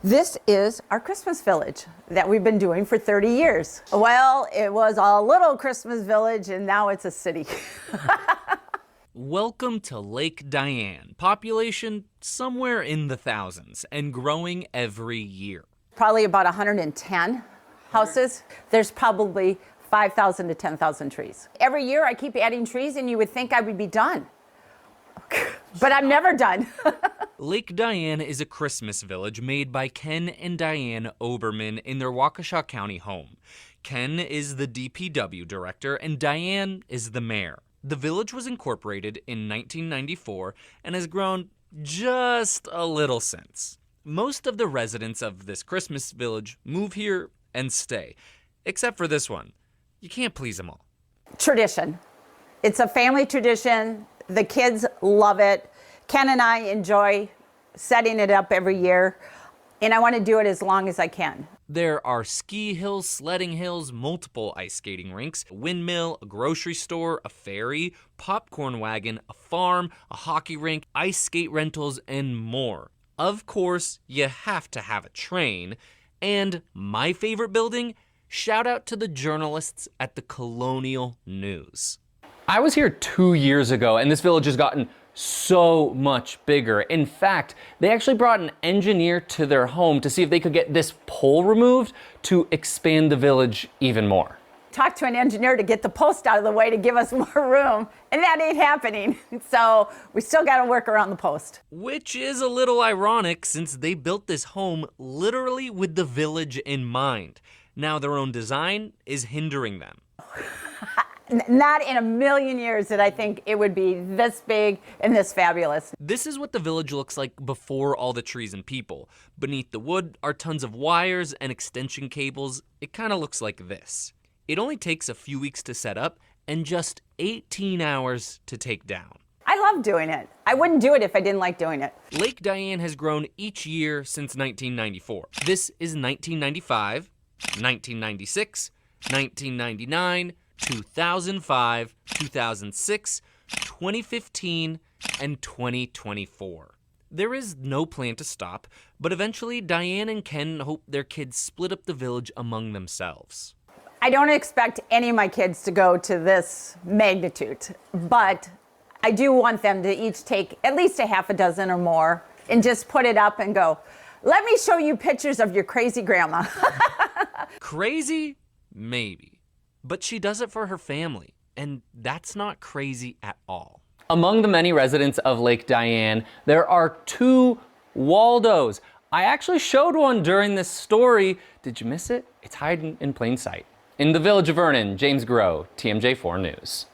This is our Christmas village that we've been doing for 30 years. Well, it was a little Christmas village and now it's a city. Welcome to Lake Dianne, population somewhere in the thousands and growing every year. Probably about 110 houses. There's probably 5,000 to 10,000 trees. Every year I keep adding trees and you would think I would be done. But I'm never done. Lake Dianne is a Christmas village made by Ken and Dianne Obermann in their Waukesha County home. Ken is the DPW director and Dianne is the mayor. The village was incorporated in 1994 and has grown just a little since. Most of the residents of this Christmas village move here and stay, except for this one. You can't please them all. Tradition. It's a family tradition. The kids love it. Ken and I enjoy setting it up every year, and I want to do it as long as I can. There are ski hills, sledding hills, multiple ice skating rinks, a windmill, a grocery store, a ferry, popcorn wagon, a farm, a hockey rink, ice skate rentals, and more. Of course, you have to have a train. And my favorite building, shout out to the journalists at the Colonial News. I was here 2 years ago, and this village has gotten so much bigger. In fact, they actually brought an engineer to their home to see if they could get this pole removed to expand the village even more. Talked to an engineer to get the post out of the way to give us more room, and that ain't happening. So we still got to work around the post. Which is a little ironic since they built this home literally with the village in mind. Now their own design is hindering them. Not in a million years did I think it would be this big and this fabulous. This is what the village looks like before all the trees and people. Beneath the wood are tons of wires and extension cables. It kind of looks like this. It only takes a few weeks to set up and just 18 hours to take down. I love doing it. I wouldn't do it if I didn't like doing it. Lake Dianne has grown each year since 1994. This is 1995, 1996, 1999, 2005, 2006, 2015, and 2024. There is no plan to stop, but eventually Dianne and Ken hope their kids split up the village among themselves. I don't expect any of my kids to go to this magnitude, but I do want them to each take at least a half a dozen or more and just put it up and go, let me show you pictures of your crazy grandma. Crazy? Maybe. But she does it for her family, and that's not crazy at all. Among the many residents of Lake Dianne, there are 2 Waldos. I actually showed one during this story. Did you miss it? It's hiding in plain sight. In the village of Vernon, James Groh, TMJ4 News.